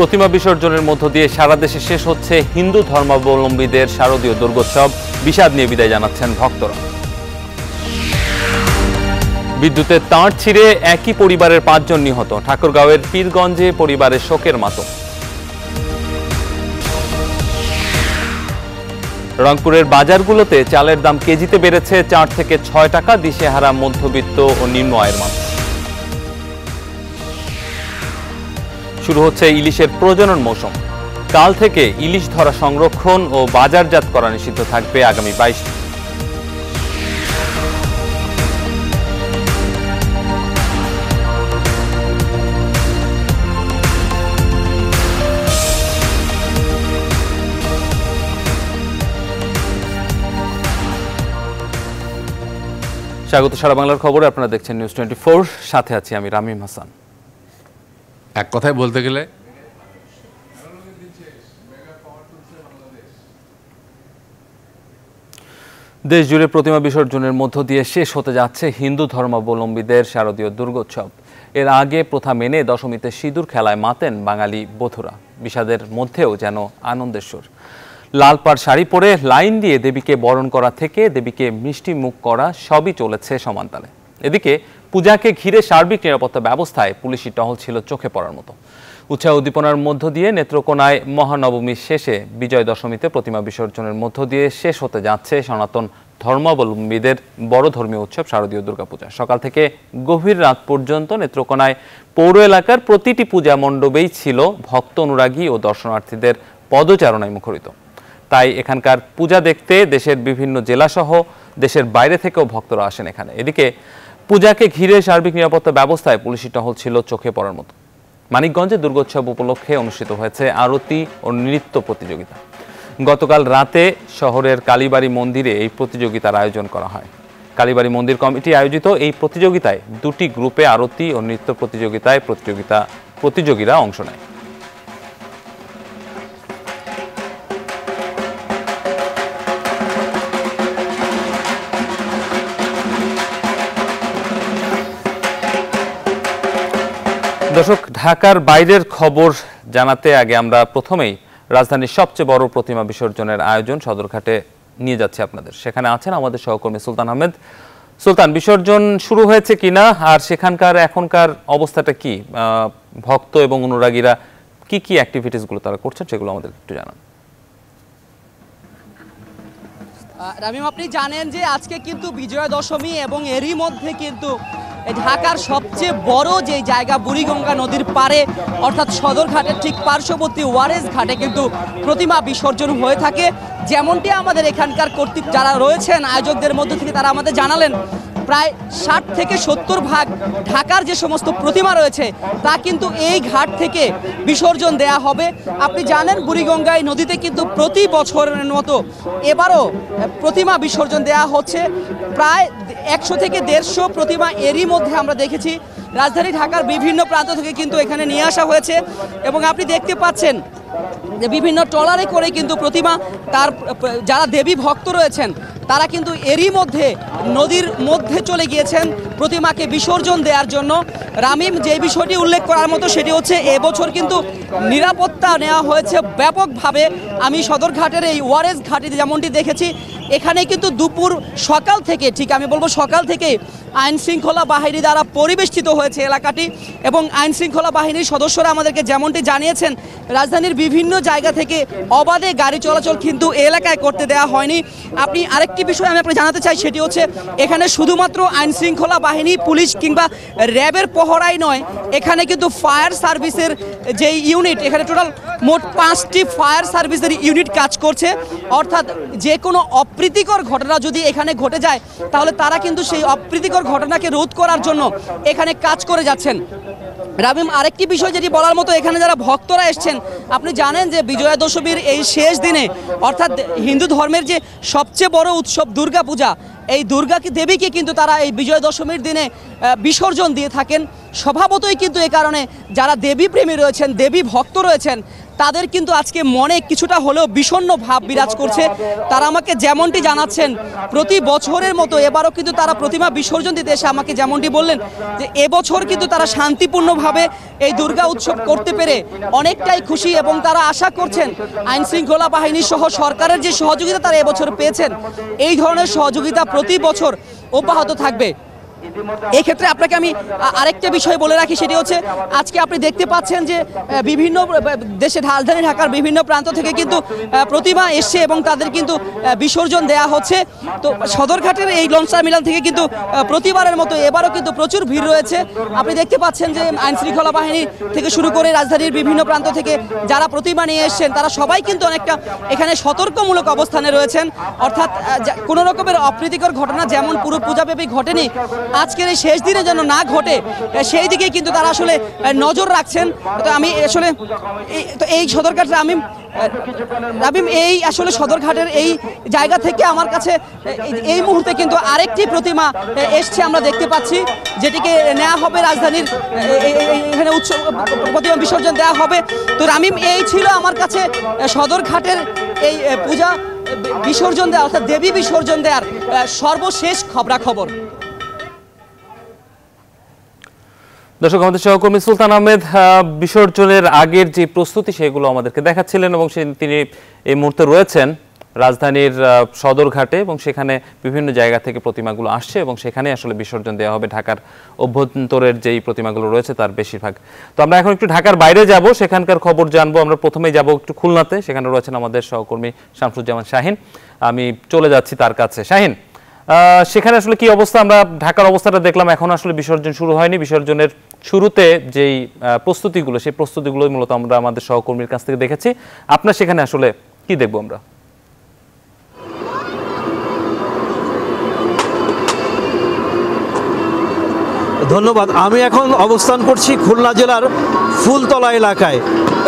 প্রতিমা বিসর্জনের মধ্য দিয়ে সারা দেশে শেষ হচ্ছে হিন্দু ধর্মাবলম্বীদের শারদীয় দুর্গোৎসব। বিষাদ নিয়ে বিদায় জানাচ্ছেন ভক্তরা। বিদ্যুতের তার ছিঁড়ে একই পরিবারের 5 জন নিহত। ঠাকুরগাঁওয়ের পীরগঞ্জে পরিবারের শোকের মাতম। রংপুরের বাজারগুলোতে চালের দাম কেজিতে বেড়েছে 4 থেকে 6 টাকা। দিশেহারা মধ্যবিত্ত ও নিম্ন আয়ের মানুষ। শুরু হচ্ছে ইলিশের প্রজনন মৌসুম। কাল থেকে ইলিশ ধরা সংরক্ষণ ও বাজারজাত করা নিষিদ্ধ থাকবে আগামী 22 দিন। স্বাগত সারা বাংলার খবরে, আপনারা দেখছেন নিউজ 24। সাথে আছি আমি রামিম হাসান। এক কথায় বলতে গেলে দেশ জুড়ে প্রতিমা বিসর্জনের মধ্য দিয়ে শেষ হতে যাচ্ছে হিন্দু ধর্মাবলম্বীদের শারদীয় দুর্গোৎসব। এর আগে প্রথা মেনে দশমীতে সিঁদুর খেলায় মাতেন বাঙালি বধূরা। বিষাদের মধ্যেও যেন আনন্দের সুর। লাল পাড় শাড়ি পরে লাইন দিয়ে দেবীকে বরণ করা থেকে দেবীকে মিষ্টি মুখ করা সবই চলেছে সমানতালে। এদিকে পূজাকে ঘিরে সার্বিক নিরাপত্তা ব্যবস্থায় পুলিশি টহল ছিল চোখে পড়ার মতো। উৎসাহ উদ্দীপনার মধ্য দিয়ে নেত্রকোনায় মহানবমীর শেষে বিজয় দশমীতে প্রতিমা বিসর্জনের মধ্য দিয়ে শেষ হতে যাচ্ছে সনাতন ধর্মাবলম্বীদের বড় ধর্মীয় উৎসব শারদীয় দুর্গাপূজা। সকাল থেকে গভীর রাত পর্যন্ত নেত্রকোনায় পৌর এলাকার প্রতিটি পূজা মণ্ডপেই ছিল ভক্ত অনুরাগী ও দর্শনার্থীদের পদচারণায় মুখরিত। তাই এখানকার পূজা দেখতে দেশের বিভিন্ন জেলাসহ দেশের বাইরে থেকেও ভক্তরা আসেন এখানে। এদিকে পূজাকে ঘিরে সার্বিক নিরাপত্তা ব্যবস্থায় পুলিশি টহল ছিল চোখে পড়ার মতো। মানিকগঞ্জে দুর্গোৎসব উপলক্ষে অনুষ্ঠিত হয়েছে আরতি ও নৃত্য প্রতিযোগিতা। গতকাল রাতে শহরের কালীবাড়ি মন্দিরে এই প্রতিযোগিতার আয়োজন করা হয়। কালীবাড়ি মন্দির কমিটি আয়োজিত এই প্রতিযোগিতায় 2টি গ্রুপে আরতি ও নৃত্য প্রতিযোগিতায় প্রতিযোগীরা অংশ নেয়। দর্শক, ঢাকার বাইরের খবর জানাতে আগে আমরা প্রথমেই রাজধানীর সবচেয়ে বড় প্রতিমা বিসর্জনের আয়োজন সদরঘাটে নিয়ে যাচ্ছি আপনাদের। সেখানে আছেন আমাদের সহকর্মী সুলতান আহমেদ। সুলতান, বিসর্জন শুরু হয়েছে কিনা আর সেখানকার এখনকার অবস্থাটা কি? ভক্ত এবং অনুরাগীরা কি কি অ্যাক্টিভিটিসগুলো তারা করছেন সেগুলো আমাদের একটু জানান। রামিম, আপনি জানেন যে আজকে কিন্তু বিজয়া দশমী এবং এরই মধ্যে কিন্তু ঢাকার সবচেয়ে বড় যে জায়গা বুড়িগঙ্গা নদীর পাড়ে অর্থাৎ সদরঘাটের ঠিক পার্শ্ববর্তী ওয়ারেস ঘাটে কিন্তু প্রতিমা বিসর্জন হয়ে থাকে। যেমনটি আমাদের এখানকার যারা রয়েছেন আয়োজকদের মধ্য থেকে তারা আমাদের জানালেন, প্রায় 60 থেকে 70 ভাগ ঢাকার যে সমস্ত প্রতিমা রয়েছে তা কিন্তু এই ঘাট থেকে বিসর্জন দেয়া হবে। আপনি জানেন বুড়িগঙ্গায় নদীতে কিন্তু প্রতি বছরের মতো এবারও প্রতিমা বিসর্জন দেয়া হচ্ছে। প্রায় 100 থেকে 150 প্রতিমা এরই মধ্যে আমরা দেখেছি রাজধানী ঢাকার বিভিন্ন প্রান্ত থেকে কিন্তু এখানে নিয়ে আসা হয়েছে। এবং আপনি দেখতে পাচ্ছেন যে বিভিন্ন ট্রলারে করে কিন্তু প্রতিমা যারা দেবী ভক্ত রয়েছেন তারা কিন্তু এরই মধ্যে নদীর মধ্যে চলে গিয়েছেন প্রতিমাকে বিসর্জন দেওয়ার জন্য। রামিম, যে বিষয়টি উল্লেখ করার মতো সেটি হচ্ছে এবছর কিন্তু নিরাপত্তা নেওয়া হয়েছে ব্যাপকভাবে। আমি সদরঘাটের এই ওয়ারেস ঘাটে যেমনটি দেখেছি, এখানে কিন্তু সকাল থেকে আমি বলবো সকাল থেকে আইন শৃঙ্খলা বাহিনী দ্বারা পরিবেষ্টিত হয়েছে এলাকাটি। এবং আইন শৃঙ্খলা বাহিনীর সদস্যরা আমাদেরকে যেমনটি জানিয়েছেন, রাজধানীর বিভিন্ন জায়গা থেকে অবাধে গাড়ি চলাচল কিন্তু এলাকায় করতে দেওয়া হয়নি। আপনি আরেকটি বিষয় আমি আপনাকে জানাতে চাই, সেটি হচ্ছে এখানে শুধুমাত্র আইন শৃঙ্খলা বাহিনী, পুলিশ কিংবা র্যাবের পহরাই নয়, এখানে কিন্তু ফায়ার সার্ভিসের যে ইউনিট, এখানে টোটাল মোট 5টি ফায়ার সার্ভিসের ইউনিট কাজ করছে। অর্থাৎ যে কোনো অপ্রীতিকর ঘটনা যদি এখানে ঘটে যায় তাহলে তারা কিন্তু সেই অপ্রীতিকর ঘটনাকে রোধ করার জন্য এখানে কাজ করে যাচ্ছেন। রামিম, আরেকটি বিষয় যেটি বলার মতো, এখানে যারা ভক্তরা এসছেন, আপনি জানেন যে বিজয়া দশমীর এই শেষ দিনে অর্থাৎ হিন্দু ধর্মের যে সবচেয়ে বড় উৎসব দুর্গাপূজা, এই দেবীকে কিন্তু তারা এই বিজয়া দশমীর দিনে বিসর্জন দিয়ে থাকেন। স্বভাবতই কিন্তু এ কারণে যারা দেবী প্রেমী রয়েছেন, দেবী ভক্ত রয়েছেন, তাদের কিন্তু আজকে মনে কিছুটা হলেও বিষণ্ণ ভাব বিরাজ করছে। তারা আমাকে যেমনটি জানাচ্ছেন, প্রতি বছরের মতো এবারও কিন্তু তারা প্রতিমা বিসর্জন দিতে এসে আমাকে যেমনটি বললেন যে এবছর কিন্তু তারা শান্তিপূর্ণভাবে এই দুর্গা উৎসব করতে পেরে অনেকটাই খুশি, এবং তারা আশা করছেন আইন শৃঙ্খলা বাহিনী সহ সরকারের যে সহযোগিতা তারা এবছর পেয়েছেন, এই ধরনের সহযোগিতা প্রতি বছর অব্যাহত থাকবে। এই ক্ষেত্রে আপনাকে আমি আরেকটা বিষয় বলে রাখি, সেটি হচ্ছে আজকে আপনি দেখতে পাচ্ছেন যে বিভিন্ন দেশে রাজধানী ঢাকার বিভিন্ন প্রান্ত থেকে কিন্তু প্রতিমা এসছে এবং তাদের কিন্তু বিসর্জন দেয়া হচ্ছে। তো সদরঘাটের এই লঞ্চ টার্মিনাল থেকে কিন্তু প্রতিবারের মতো এবারও কিন্তু প্রচুর ভিড় রয়েছে। আপনি দেখতে পাচ্ছেন যে আইন শৃঙ্খলা বাহিনী থেকে শুরু করে রাজধানীর বিভিন্ন প্রান্ত থেকে যারা প্রতিমা নিয়ে এসছেন তারা সবাই কিন্তু অনেকটা এখানে সতর্কমূলক অবস্থানে রয়েছেন, অর্থাৎ কোনো রকমের অপ্রীতিকর ঘটনা যেমন পুরো পূজাব্যাপী ঘটেনি, আজকের এই শেষ দিনে যেন না ঘটে সেই দিকে কিন্তু তারা আসলে নজর রাখছেন। তো আমি আসলে এই সদরঘাট রামিম এই আসলে সদরঘাটের এই জায়গা থেকে আমার কাছে এই মুহূর্তে কিন্তু আরেকটি প্রতিমা এসছে আমরা দেখতে পাচ্ছি, যেটিকে নেওয়া হবে রাজধানীর এখানে উৎসব প্রতিমা বিসর্জন দেওয়া হবে। তো রামিম এই ছিল আমার কাছে সদরঘাটের এই পূজা বিসর্জন দেওয়া অর্থাৎ দেবী বিসর্জন দেওয়ার সর্বশেষ খবরাখবর। দর্শক, আমাদের সহকর্মী সুলতান আহমেদ বিসর্জনের আগের যে প্রস্তুতি সেগুলো আমাদেরকে দেখাচ্ছিলেন, এবং তিনি এই মুহূর্তে রয়েছেন রাজধানীর সদরঘাটে, এবং সেখানে বিভিন্ন জায়গা থেকে প্রতিমাগুলো আসছে এবং সেখানে আসলে বিসর্জন দেওয়া হবে। ঢাকার অভ্যন্তরের যেই প্রতিমাগুলো রয়েছে তার বেশিরভাগ। তো আমরা এখন একটু ঢাকার বাইরে যাব, সেখানকার খবর জানবো। আমরা প্রথমেই যাব একটু খুলনাতে, সেখানে রয়েছেন আমাদের সহকর্মী শামসুজ্জামান শাহিন। আমি চলে যাচ্ছি তার কাছে। শাহিন, সেখানে আসলে কি অবস্থা? আমরা ঢাকার অবস্থাটা দেখলাম, এখন আসলে বিসর্জন শুরু হয়নি। বিসর্জনের শুরুতে যেই প্রস্তুতিগুলো, সেই প্রস্তুতিগুলোই মূলত আমরা আমাদের সহকর্মীর কাছ থেকে দেখেছি। আপনার সেখানে আসলে কি দেখবো আমরা? ধন্যবাদ। আমি এখন অবস্থান করছি খুলনা জেলার ফুলতলা এলাকায়।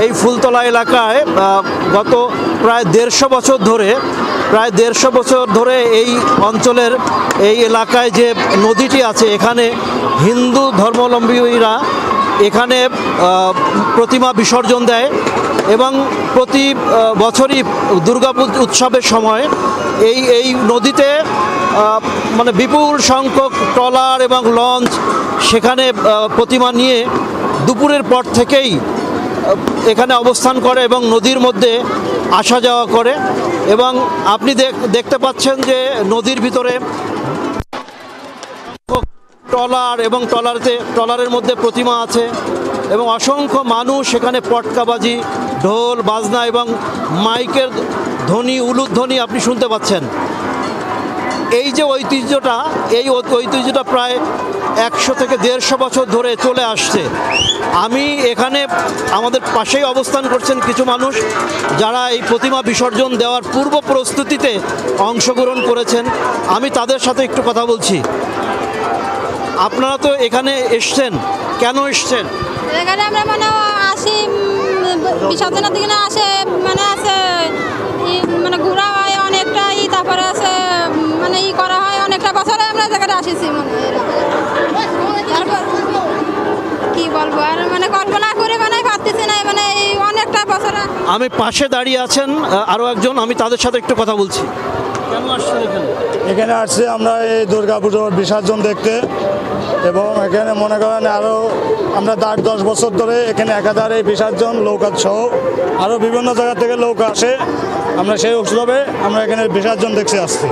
এই ফুলতলা এলাকায় গত প্রায় 150 বছর ধরে এই অঞ্চলের এই এলাকায় যে নদীটি আছে, এখানে হিন্দু ধর্মাবলম্বীরা এখানে প্রতিমা বিসর্জন দেয়, এবং প্রতি বছরই দুর্গা উৎসবের সময় এই নদীতে মানে বিপুল সংখ্যক ট্রলার এবং লঞ্চ সেখানে প্রতিমা নিয়ে দুপুরের পর থেকেই এখানে অবস্থান করে এবং নদীর মধ্যে আসা যাওয়া করে। এবং আপনি দেখতে পাচ্ছেন যে নদীর ভিতরে ট্রলার এবং ট্রলারের মধ্যে প্রতিমা আছে, এবং অসংখ্য মানুষ সেখানে পটকাবাজি, ঢোল বাজনা এবং মাইকের ধ্বনি, উলুধ্বনি আপনি শুনতে পাচ্ছেন। এই যে ঐতিহ্যটা, এই ঐতিহ্যটা প্রায় 100 থেকে 150 বছর ধরে চলে আসছে। আমি এখানে আমাদের পাশেই অবস্থান করছেন কিছু মানুষ যারা এই প্রতিমা বিসর্জন দেওয়ার পূর্ব প্রস্তুতিতে অংশগ্রহণ করেছেন। আমি তাদের সাথে একটু কথা বলছি। আপনারা তো এখানে এসছেন, কেন এসছেন? এখানে আমরা মানে আসি বিসর্জনের দিকে আসে, মানে আছে মানে ঘোরা হয় অনেকটাই, তারপরে আছে মানে করা হয় অনেকটা বছরে আমরা জায়গাটা আসিছি। কি বলবো আর মানে কল্পনা করে মানে পারতেছি না, মানে এই অনেকটা বছর। আমি পাশে দাঁড়িয়ে আছেন আরও একজন, আমি তাদের সাথে একটু কথা বলছি। কেন আসছেন এখানে? এখানে আসছি আমরা এই দুর্গাপুজোর বিসর্জন দেখতে, এবং এখানে মনে করেন আরও আমরা 10 বছর ধরে এখানে একাধারে এই বিসর্জন নৌকা সহ আরও বিভিন্ন জায়গা থেকে নৌকা আসে, আমরা সেই উৎসবে আমরা এখানে বিসর্জন দেখতে আসছি।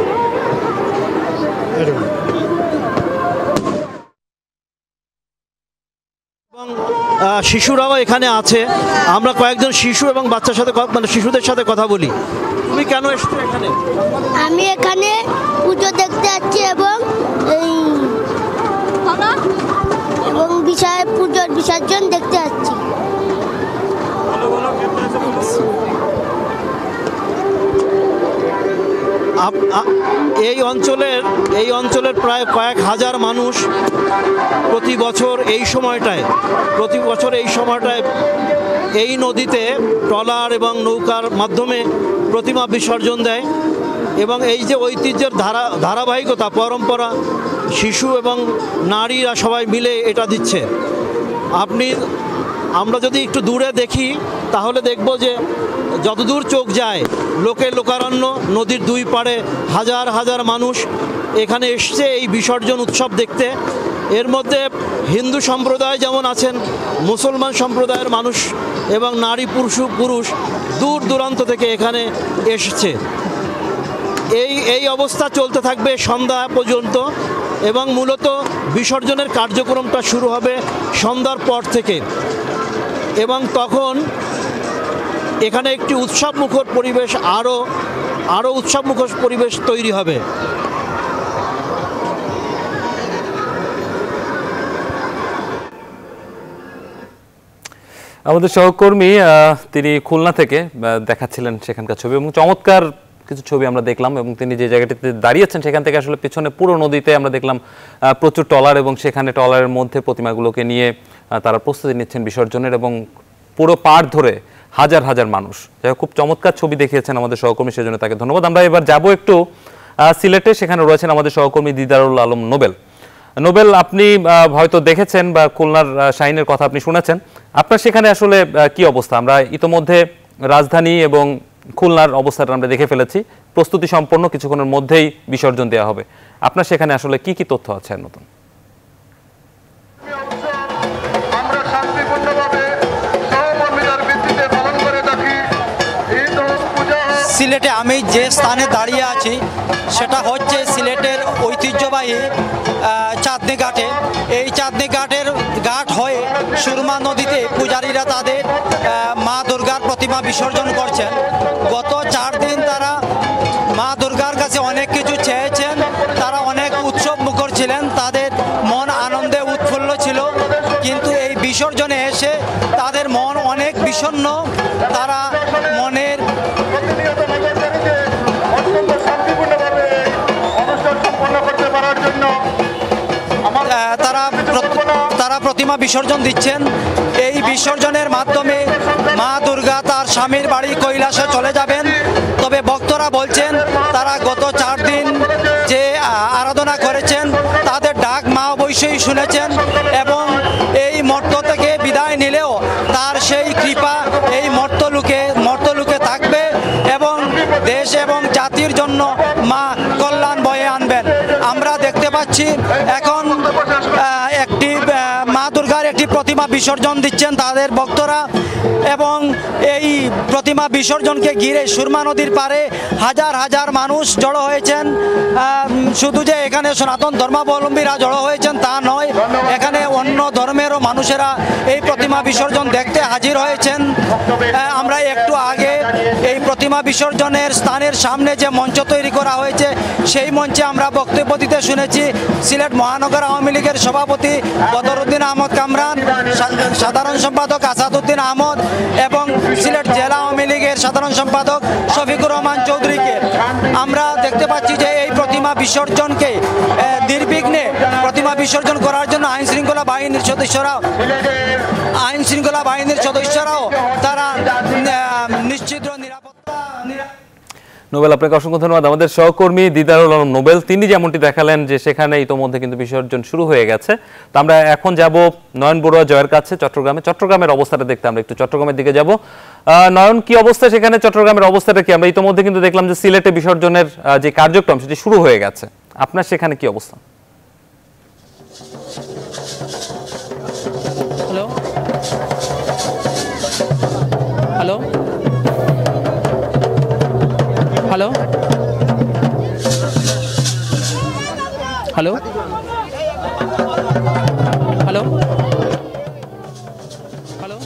এবং শিশুরাও এখানে আছে। আমরা কয়েকজন শিশু এবং বাচ্চার সাথে মানে শিশুদের সাথে কথা বলি। তুমি কেন এসছো এখানে? আমি এখানে পুজো দেখতে যাচ্ছি এবং পুজোর বিসর্জন দেখতে যাচ্ছি। এই অঞ্চলের প্রায় কয়েক হাজার মানুষ প্রতি বছর এই সময়টায় এই নদীতে ট্রলার এবং নৌকার মাধ্যমে প্রতিমা বিসর্জন দেয়। এবং এই যে ঐতিহ্যের ধারাবাহিকতা, পরম্পরা, শিশু এবং নারীরা সবাই মিলে এটা দিচ্ছে। আমরা যদি একটু দূরে দেখি, তাহলে দেখব যে যতদূর চোখ যায় লোকে লোকারণ্য, নদীর দুই পাড়ে হাজার হাজার মানুষ এখানে এসছে এই বিসর্জন উৎসব দেখতে। এর মধ্যে হিন্দু সম্প্রদায় যেমন আছেন, মুসলমান সম্প্রদায়ের মানুষ এবং নারী পুরুষ দূর দূরান্ত থেকে এখানে এসেছে। এই অবস্থা চলতে থাকবে সন্ধ্যা পর্যন্ত এবং মূলত বিসর্জনের কার্যক্রমটা শুরু হবে সন্ধ্যার পর থেকে এবং তখন এখানে একটি উৎসবমুখর পরিবেশ আরও উৎসবমুখর পরিবেশ তৈরি হবে। আমাদের সহকর্মী তিনি খুলনা থেকে দেখাচ্ছিলেন সেখানকার ছবি এবং চমৎকার কিছু ছবি আমরা দেখলাম এবং তিনি যে জায়গাটিতে দাঁড়িয়েছেন সেখান থেকে আসলে পিছনে পুরো নদীতে আমরা দেখলাম প্রচুর ট্রলার এবং সেখানে ট্রলারের মধ্যে প্রতিমাগুলোকে নিয়ে তারা প্রস্তুতি নিচ্ছেন বিসর্জনের এবং পুরো পাড় ধরে হাজার হাজার মানুষ। যাই হোক, খুব চমৎকার ছবি দেখিয়েছেন আমাদের সহকর্মী, সেজন্য তাকে ধন্যবাদ। আমরা এবার যাব একটু সিলেটে, সেখানে রয়েছেন আমাদের সহকর্মী দিদারুল আলম নোবেল। নোবেল, আপনি হয়তো দেখেছেন বা খুলনার শাহিনের কথা আপনি শুনেছেন, আপনার সেখানে আসলে কি অবস্থা? আমরা ইতোমধ্যে রাজধানী এবং খুলনার অবস্থাটা আমরা দেখে ফেলেছি, প্রস্তুতি সম্পন্ন, কিছুক্ষণের মধ্যেই বিসর্জন দেওয়া হবে। আপনার সেখানে আসলে কি কি তথ্য আছে নতুন? সিলেটে আমি যে স্থানে দাঁড়িয়ে আছি সেটা হচ্ছে সিলেটের ঐতিহ্যবাহী চাঁদনী ঘাটে। এই চাঁদনী ঘাট হয়ে সুরমা নদীতে পূজারীরা তাদের মা দুর্গার প্রতিমা বিসর্জন করছেন। গত 4 দিন তারা মা দুর্গার কাছে অনেক কিছু চেয়েছেন, তারা অনেক উৎসব মুখর ছিলেন, তাদের মন আনন্দে উৎফুল্ল ছিল, কিন্তু এই বিসর্জনে এসে তাদের মন অনেক বিষণ্ণ। তারা মনের তারা প্রতিমা বিসর্জন দিচ্ছেন। এই বিসর্জনের মাধ্যমে মা দুর্গা তার স্বামীর বাড়ি কৈলাসে চলে যাবেন। তবে ভক্তরা বলছেন তারা গত 4 দিন যে আরাধনা করেছেন তাদের ডাক মা অবশ্যই শুনেছেন এবং এই মর্ত থেকে বিদায় নিলেও তার সেই কৃপা এই মর্তলোকে থাকবে এবং দেশ এবং জাতির জন্য মা কল্যাণ বয়ে আনবেন। আমরা দেখতে পাচ্ছি এখন একটি মা দুর্গার একটি প্রতিমা বিসর্জন দিচ্ছেন তাদের ভক্তরা এবং এই প্রতিমা বিসর্জনকে ঘিরে সুরমা নদীর পাড়ে হাজার হাজার মানুষ জড়ো হয়েছেন। শুধু যে এখানে সনাতন ধর্মাবলম্বীরা জড়ো হয়েছেন তা নয়, এখানে অন্য ধর্মেরও মানুষেরা এই প্রতিমা বিসর্জন দেখতে হাজির হয়েছেন। আমরা একটু আগে এই প্রতিমা বিসর্জনের স্থানের সামনে যে মঞ্চ তৈরি করা হয়েছে সেই মঞ্চে আমরা বক্তব্য দিতে শুনেছি সিলেট মহানগর আওয়ামী লীগের সভাপতি বদরুদ্দিন আহমদ কামরান, সাধারণ সম্পাদক আসাদুদ্দিন আহমদ এবং সিলেট জেলা আওয়ামী লীগের সাধারণ সম্পাদক শফিকুর রহমান চৌধুরীকে। আমরা দেখতে পাচ্ছি যে এই প্রতিমা বিসর্জনকে নির্বিঘ্নে প্রতিমা বিসর্জন করার জন্য আইন শৃঙ্খলা বাহিনীর সদস্যরাও তারা নিশ্চিত নিরাপত্তা। নোবেল, আপনাকে অসংখ্য ধন্যবাদ। আমাদের সহকর্মী দিদারুল আলম নোবেল তিনি যেমনটি দেখালেন যে সেখানে ইতোমধ্যে কিন্তু বিসর্জন শুরু হয়ে গেছে। তো আমরা এখন যাব নয়ন বড়ুয়া জয়ের কাছে চট্টগ্রামের অবস্থাটা দেখতে। আমরা একটু চট্টগ্রামের দিকে যাব। নয়ন, কি অবস্থা সেখানে? চট্টগ্রামের অবস্থাটা কি? আমরা ইতোমধ্যে কিন্তু দেখলাম যে সিলেটে বিসর্জনের যে কার্যক্রম সেটি শুরু হয়ে গেছে, আপনার সেখানে কি অবস্থা? Hello hello hello hello hello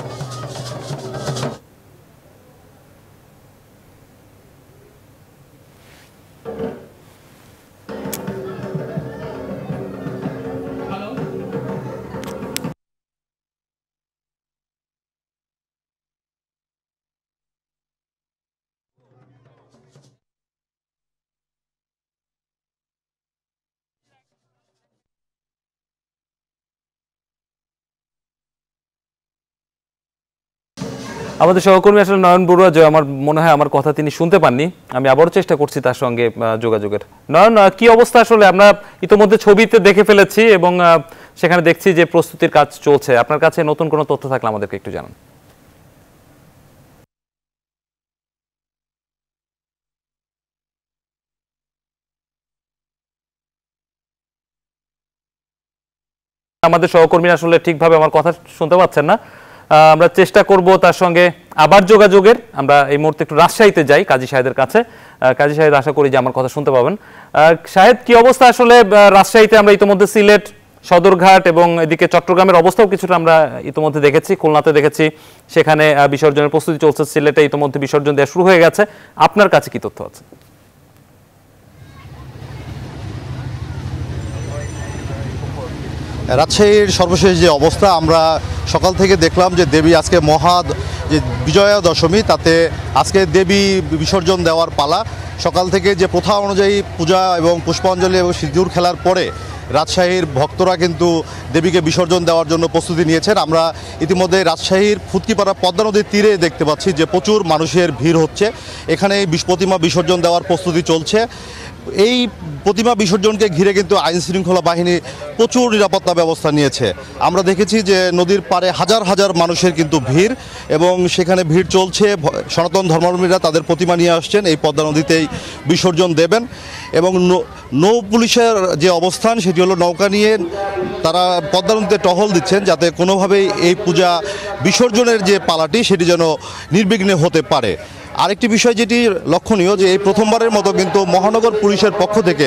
আমাদের সহকর্মী আসলে নয়ন বড়ুয়া জয়, আমার মনে হয় আমার কথা তিনি শুনতে পাননি, আমি আবারও চেষ্টা করছি তার সঙ্গে যোগাযোগের। নয়ন, কি অবস্থা? আসলে আমরা ইতোমধ্যে ছবিতে দেখে ফেলেছি এবং সেখানে দেখছি যে প্রস্তুতির কাজ চলছে। আপনার কাছে নতুন কোনো তথ্য থাকলে আমাদেরকে একটু জানান। আমাদের সহকর্মীরা আসলে ঠিকভাবে আমার কথা শুনতে পাচ্ছেন না। আমরা চেষ্টা করব তার সঙ্গে আবার যোগাযোগের। আমরা এই মুহূর্তে একটু রাজশাহীতে যাই কাজী সাহেদের কাছে। কাজী সাহেদ, আশা করি যে আমার কথা শুনতে পাবেন। সাহেদ, কি অবস্থা আসলে রাজশাহীতে? আমরা ইতিমধ্যে সিলেট, সদরঘাট এবং এদিকে চট্টগ্রামের অবস্থাও কিছুটা আমরা ইতিমধ্যে দেখেছি, খুলনাতে দেখেছি, সেখানে বিসর্জনের প্রস্তুতি চলছে। সিলেটে ইতিমধ্যে বিসর্জন দেওয়া শুরু হয়ে গেছে। আপনার কাছে কি তথ্য আছে? রাজশাহীর সর্বশেষ যে অবস্থা, আমরা সকাল থেকে দেখলাম যে দেবী আজকে যে বিজয়া দশমী, তাতে আজকে দেবী বিসর্জন দেওয়ার পালা। সকাল থেকে যে প্রথা অনুযায়ী পূজা এবং পুষ্পাঞ্জলি এবং সিঁদুর খেলার পরে রাজশাহীর ভক্তরা কিন্তু দেবীকে বিসর্জন দেওয়ার জন্য প্রস্তুতি নিয়েছেন। আমরা ইতিমধ্যে রাজশাহীর ফুটকিপাড়া পদ্মা নদীর তীরে দেখতে পাচ্ছি যে প্রচুর মানুষের ভিড় হচ্ছে। এখানে প্রতিমা বিসর্জন দেওয়ার প্রস্তুতি চলছে। এই প্রতিমা বিসর্জনকে ঘিরে কিন্তু আইন শৃঙ্খলা বাহিনী প্রচুর নিরাপত্তা ব্যবস্থা নিয়েছে। আমরা দেখেছি যে নদীর পাড়ে হাজার হাজার মানুষের কিন্তু ভিড়, এবং সেখানে ভিড় চলছে। সনাতন ধর্মাবলম্বীরা তাদের প্রতিমা নিয়ে আসছেন, এই পদ্মা নদীতেই বিসর্জন দেবেন। এবং নৌ পুলিশের যে অবস্থান, সেটি হলো নৌকা নিয়ে তারা পদ্মা নদীতে টহল দিচ্ছেন, যাতে কোনোভাবেই এই পূজা বিসর্জনের যে পালাটি সেটি যেন নির্বিঘ্নে হতে পারে। আরেকটি বিষয় যেটি লক্ষণীয়, যে এই প্রথমবারের মতো কিন্তু মহানগর পুলিশের পক্ষ থেকে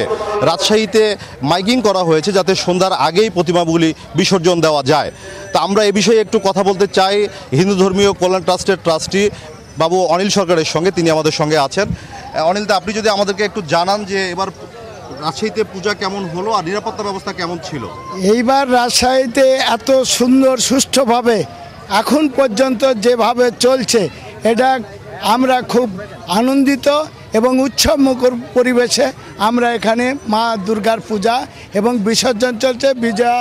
রাজশাহীতে মাইকিং করা হয়েছে, যাতে সন্ধ্যার আগেই প্রতিমাগুলি বিসর্জন দেওয়া যায়। তা আমরা এই বিষয়ে একটু কথা বলতে চাই হিন্দু ধর্মীয় কল্যাণ ট্রাস্টের ট্রাস্টি বাবু অনিল সরকারের সঙ্গে। তিনি আমাদের সঙ্গে আছেন। অনিল, আপনি যদি আমাদেরকে একটু জানান যে এবার রাজশাহীতে পূজা কেমন হলো আর নিরাপত্তা ব্যবস্থা কেমন ছিল? এইবার রাজশাহীতে এত সুন্দর সুষ্ঠুভাবে এখন পর্যন্ত যেভাবে চলছে, এটা আমরা খুব আনন্দিত এবং উৎসবমুখর পরিবেশে আমরা এখানে মা দুর্গার পূজা এবং বিসর্জন চলছে। বিজয়া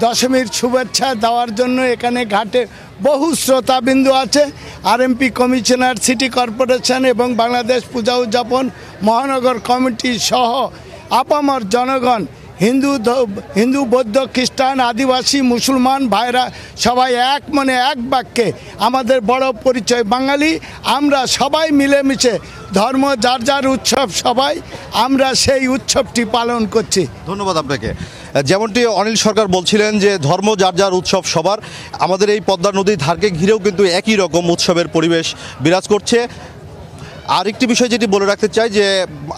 দশমীর শুভেচ্ছা দেওয়ার জন্য এখানে ঘাটে বহু শ্রোতাবিন্দু আছে। আরএমপি কমিশনার, সিটি কর্পোরেশন এবং বাংলাদেশ পূজা উদযাপন মহানগর কমিটি সহ আপামর জনগণ, হিন্দু বৌদ্ধ খ্রিস্টান আদিবাসী মুসলমান ভাইরা সবাই এক মনে এক বাক্যে আমাদের বড় পরিচয় বাঙালি। আমরা সবাই মিলেমিশে ধর্ম যার যার উৎসব, সবাই আমরা সেই উৎসবটি পালন করছি। ধন্যবাদ আপনাকে। যেমনটি অনিল সরকার বলছিলেন যে ধর্ম যার যার উৎসব সবার, আমাদের এই পদ্মা নদীর ধারকে ঘিরেও কিন্তু একই রকম উৎসবের পরিবেশ বিরাজ করছে। আরেকটি বিষয় যেটি বলে রাখতে চাই, যে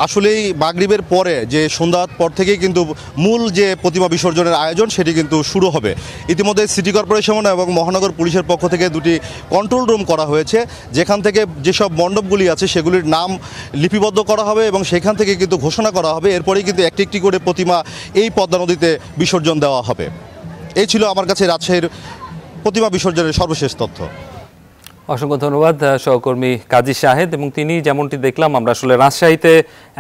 আসলেই মাগরিবের পরে যে সন্ধ্যার পর থেকেই কিন্তু মূল যে প্রতিমা বিসর্জনের আয়োজন সেটি কিন্তু শুরু হবে। ইতিমধ্যে সিটি কর্পোরেশন এবং মহানগর পুলিশের পক্ষ থেকে দুটি কন্ট্রোল রুম করা হয়েছে, যেখান থেকে যেসব মণ্ডপগুলি আছে সেগুলির নাম লিপিবদ্ধ করা হবে এবং সেখান থেকে কিন্তু ঘোষণা করা হবে। এরপরেই কিন্তু একটি একটি করে প্রতিমা এই পদ্মা নদীতে বিসর্জন দেওয়া হবে। এই ছিল আমার কাছে রাজশাহীর প্রতিমা বিসর্জনের সর্বশেষ তথ্য। অসংখ্য ধন্যবাদ সহকর্মী কাজী শাহেদ। এবং তিনি যেমনটি দেখলাম, আমরা আসলে রাজশাহীতে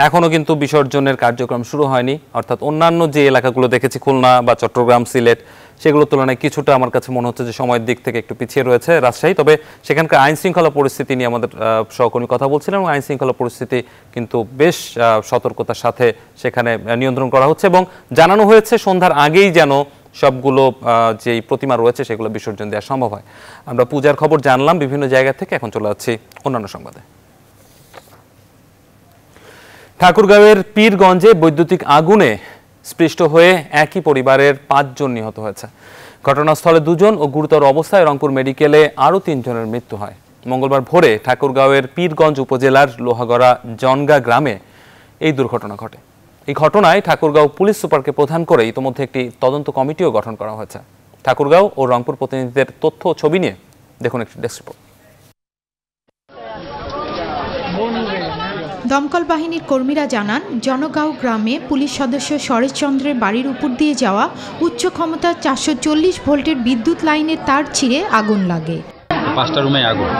এখনও কিন্তু বিসর্জনের কার্যক্রম শুরু হয়নি, অর্থাৎ অন্যান্য যে এলাকাগুলো দেখেছি খুলনা বা চট্টগ্রাম, সিলেট, সেগুলোর তুলনায় কিছুটা আমার কাছে মনে হচ্ছে যে সময়ের দিক থেকে একটু পিছিয়ে রয়েছে রাজশাহী। তবে সেখানকার আইন শৃঙ্খলা পরিস্থিতি নিয়ে আমাদের সহকর্মী কথা বলছিলেন, এবং আইন শৃঙ্খলা পরিস্থিতি কিন্তু বেশ সতর্কতার সাথে সেখানে নিয়ন্ত্রণ করা হচ্ছে, এবং জানানো হয়েছে সন্ধ্যার আগেই যেন সবগুলো যে প্রতিমা রয়েছে সেগুলো বিসর্জন দেওয়া সম্ভব হয়। আমরা পূজার খবর জানলাম বিভিন্ন জায়গা থেকে, এখন চলে যাচ্ছি অন্যান্য সংবাদে। ঠাকুরগাঁওয়ের পীরগঞ্জে বৈদ্যুতিক আগুনে স্পৃষ্ট হয়ে একই পরিবারের 5 জন নিহত হয়েছে। ঘটনাস্থলে 2 জন ও গুরুতর অবস্থায় রংপুর মেডিকেলে আরও 3 জনের মৃত্যু হয়। মঙ্গলবার ভোরে ঠাকুরগাঁওয়ের পীরগঞ্জ উপজেলার লোহাগড়া জনগা গ্রামে এই দুর্ঘটনা ঘটে। এই ঘটনায় ঠাকুরগাঁও পুলিশ সুপারকে প্রধান করে ইতিমধ্যে একটি তদন্ত কমিটিও গঠন করা হয়েছে। ঠাকুরগাঁও ও রংপুর প্রতিনিধিদের তথ্য ও ছবি নিয়ে দেখুন একটি ডেস্ক রিপোর্ট। দমকল বাহিনীর কর্মীরা জানান, জনগাঁও গ্রামে পুলিশ সদস্য শরৎচন্দ্রের বাড়ির উপর দিয়ে যাওয়া উচ্চ ক্ষমতার 440 ভোল্টের বিদ্যুৎ লাইনের তার ছিঁড়ে আগুন লাগে। 5টা রুমে আগুন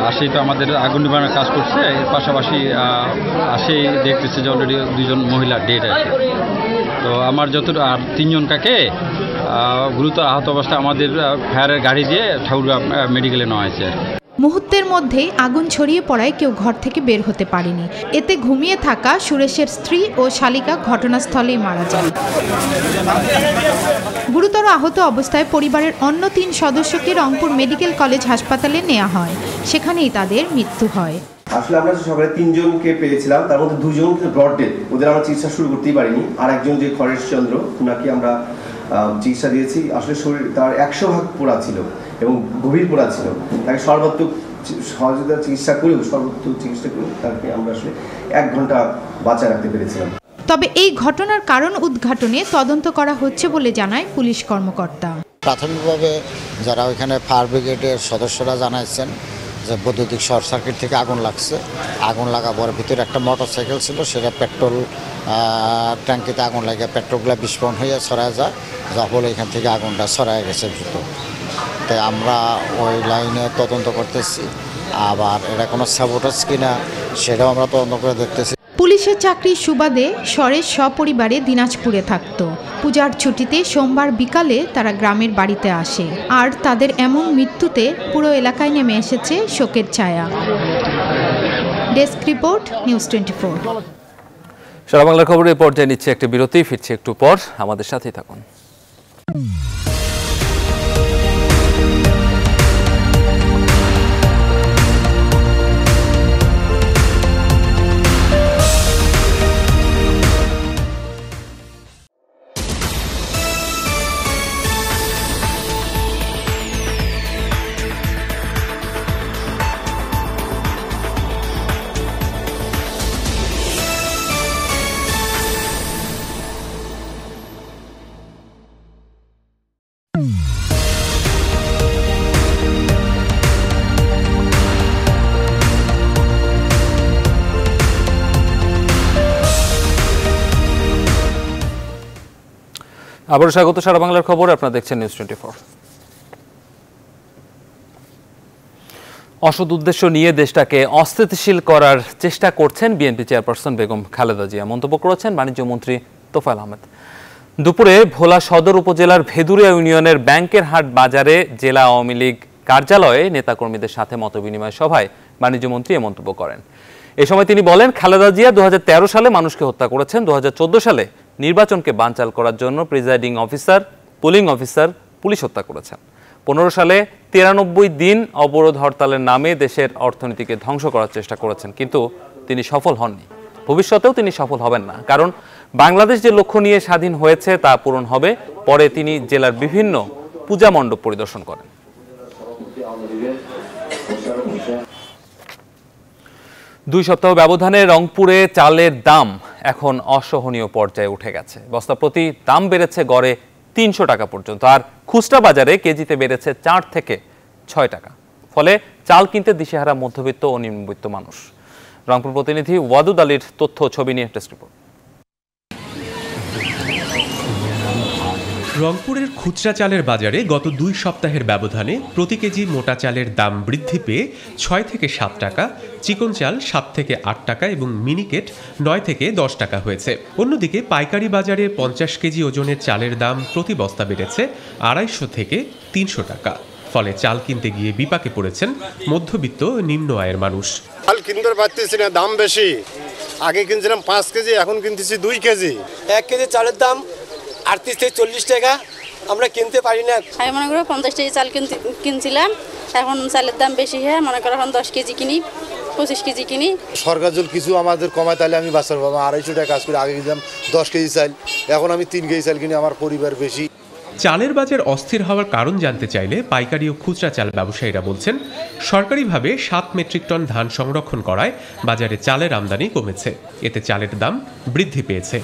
আসেই তো আমাদের আগুন নিবারণের কাজ করছে। এর পাশাপাশি আসেই দেখতেছে যে অলরেডি 2 জন মহিলা ডেড আছে। তো আমার আর 3 জন কাকে গুরুতর আহত অবস্থায় আমাদের ফায়ারের গাড়ি দিয়ে ঠাকুরগাঁও মেডিকেলে নেওয়া হয়েছে। মুহূর্তের মধ্যেই আগুন ছড়িয়ে পড়ায় কেউ ঘর থেকে বের হতে পারেনি। এতে ঘুমিয়ে থাকা সুরেশের স্ত্রী ও শালিকা ঘটনাস্থলেই মারা যায়। গুরুতর আহত অবস্থায় পরিবারের অন্য 3 সদস্যকে রংপুর মেডিকেল কলেজ হাসপাতালে নেওয়া হয়, সেখানেই তাদের মৃত্যু হয়। আসলে আমরা সকালে 3 জনকে পেয়েছিলাম, তার মধ্যে 2 জন ব্রড ডেথ, ওদের আমরা চিকিৎসা শুরু করতেই পারিনি। আর একজন যে খরেশ চন্দ্র, ওনাকে আমরা চিকিৎসা দিয়েছি। আসলে শরীর তার 100 ভাগ পোড়া ছিল এবং গভীর পোড়া ছিল, তাকে সর্বাত্মক সহযোগিতা চিকিৎসা করেও তাকে আমরা আসলে 1 ঘন্টা বাঁচায় রাখতে পেরেছিলাম। তবে এই ঘটনার কারণ উদ্ঘাটনে তদন্ত করা হচ্ছে বলে জানায় পুলিশ কর্মকর্তা। প্রাথমিকভাবে যারা ওইখানে ফায়ার ব্রিগেডের সদস্যরা জানাইছেন যে বৈদ্যুতিক শর্ট সার্কিট থেকে আগুন লাগছে। আগুন লাগাবার ভিতরে একটা মোটরসাইকেল ছিল, সেটা পেট্রোল ট্যাঙ্কিতে আগুন লাগে পেট্রোলগুলো বিস্ফোরণ হয়ে ছড়ায় যায়, যার ফলে এখান থেকে আগুনটা ছড়ায় গেছে দ্রুত। তাই আমরা ওই লাইনে তদন্ত করতেছি, আবার এটা কোনো সাবোটাজ কিনা সেটাও আমরা তদন্ত করে দেখতেছি। পুলিশের চাকরির সুবাদে সরেশ সপরিবারে দিনাজপুরে থাকত। পূজার ছুটিতে সোমবার বিকালে তারা গ্রামের বাড়িতে আসে, আর তাদের এমন মৃত্যুতে পুরো এলাকায় নেমে এসেছে শোকের ছায়া। Desk report, news 24। সারা বাংলার খবরে পর্যায়ে নিচ্ছে একটি বিরতি, ফিরছে একটু পর, আমাদের সাথেই থাকুন। আবারও স্বাগত সারা বাংলার খবর, আপনারা দেখছেন নিউজ 24। অসৎ উদ্দেশ্য নিয়ে দেশটাকে অস্থিতিশীল করার চেষ্টা করছেন বিএনপি চেয়ারপারসন বেগম খালেদা জিয়া, মন্তব্য করেছেন বাণিজ্য মন্ত্রী তোফায়েল আহমেদ। দুপুরে ভোলা সদর উপজেলার ভেদুরিয়া ইউনিয়নের ব্যাংকের হাট বাজারে জেলা আওয়ামী লীগ কার্যালয়ে নেতাকর্মীদের সাথে মতবিনিময় সভায় বাণিজ্য মন্ত্রী এ মন্তব্য করেন। এ সময় তিনি বলেন, খালেদা জিয়া 2013 সালে মানুষকে হত্যা করেছেন, 2014 সালে নির্বাচনকে বানচাল করার জন্য presiding officer, pulling officer police হত্যা করেছেন। 15 সালে 93 দিন অবরোধ হরতালের নামে দেশের অর্থনীতিকে ধ্বংস করার চেষ্টা করেছেন, কিন্তু তিনি সফল হননি। ভবিষ্যতেও তিনি সফল হবেন না, কারণ বাংলাদেশ যে লক্ষ্য নিয়ে স্বাধীন হয়েছে তা পূরণ হবে। পরে তিনি জেলার বিভিন্ন পূজা মণ্ডপ পরিদর্শন করেন। 2 সপ্তাহ ব্যবধানে রংপুরে চালের দাম এখন অসহনীয় পর্যায়ে উঠে গেছে। বস্তা প্রতি দাম বেড়েছে গড়ে 300 টাকা পর্যন্ত, আর খুচরা বাজারে কেজিতে বেড়েছে 4 থেকে 6 টাকা। ফলে চাল কিনতে দিশেহারা মধ্যবিত্ত ও নিম্নবিত্ত মানুষ। রংপুর প্রতিনিধি ওয়াদুদ আলীর তথ্য ছবি নিয়ে ডেস্ক রিপোর্ট। রংপুরের খুচরা চালের বাজারে গত 2 সপ্তাহের ব্যবধানে প্রতি কেজি মোটা চালের দাম বৃদ্ধি পেয়ে 6 থেকে 7 টাকা, চিকন চাল 7 থেকে 8 টাকা এবং মিনিকেট 9 থেকে 10 টাকা হয়েছে। অন্যদিকে পাইকারি বাজারে 50 কেজি ওজনের চালের দাম প্রতি বস্তা বেড়েছে 250 থেকে 300 টাকা। ফলে চাল কিনতে গিয়ে বিপাকে পড়েছেন মধ্যবিত্ত নিম্ন আয়ের মানুষ। চাল কিনতে পারতেছি না, দাম বেশি। আগে কিনছিলাম 5 কেজি, এখন কিনতেছি 2 কেজি। 1 কেজি চালের দাম 38 থেকে 40 টাকা, আমরা কিনতে পারি না। আমি মনে করো 50 কেজি চাল কিনছিলাম, এখন চালের দাম বেশি হয়ে মনে করো এখন 10 কেজি কিনি, 25 কেজি কিনি। সরকার যদি কিছু আমাদের কমায় তাহলে আমি বাঁচার পাবো। 250 টাকা কাজ করে আগে কিনতাম 10 কেজি চাল, এখন আমি 3 কেজি চাল কিনি, আমার পরিবার বেশি। চালের বাজার অস্থির হওয়ার কারণ জানতে চাইলে পাইকারি ও খুচরা চাল ব্যবসায়ীরা বলছেন, সরকারিভাবে 7 মেট্রিক টন ধান সংরক্ষণ করায় বাজারে চালের আমদানি কমেছে, এতে চালের দাম বৃদ্ধি পেয়েছে।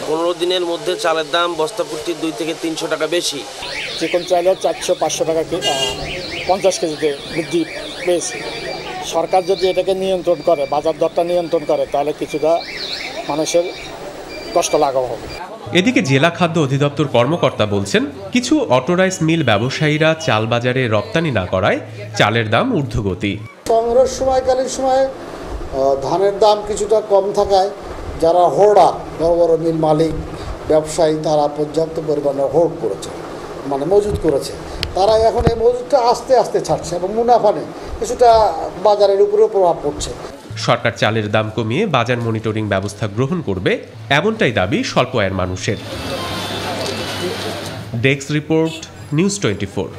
15 দিনের মধ্যে চালের দাম বস্তা প্রতি 2 থেকে 300 টাকা বেশি। চিকন চালের 400-500 টাকা 50 কেজিতে বৃদ্ধি পেয়েছে। সরকার যদি এটাকে নিয়ন্ত্রণ করে, বাজার দরটা নিয়ন্ত্রণ করে, তাহলে কিছুটা মানুষের কষ্ট লাঘব হবে। এদিকে জেলা খাদ্য অধিদপ্তর কর্মকর্তা বলছেন, কিছু অটোরাইস মিল ব্যবসায়ীরা চাল বাজারে রপ্তানি না করায় চালের দাম ঊর্ধ্বগতি। সংগ্রহের সময়কালীন সময়ে ধানের দাম কিছুটা কম থাকায় যারা হোর্ডার, বড় বড় মিল মালিক, ব্যবসায়ী, তারা পর্যাপ্ত পরিমাণে হোল্ড করেছে, মানে মজুত করেছে। তারা এখন এই মজুতটা আস্তে আস্তে ছাড়ছে এবং মুনাফা নেই, কিছুটা বাজারের উপরেও প্রভাব পড়ছে। সরকার চালের দাম কমিয়ে বাজার মনিটরিং ব্যবস্থা গ্রহণ করবে, এমনটাই দাবি স্বল্প আয়ের মানুষের। Desk report, news 24।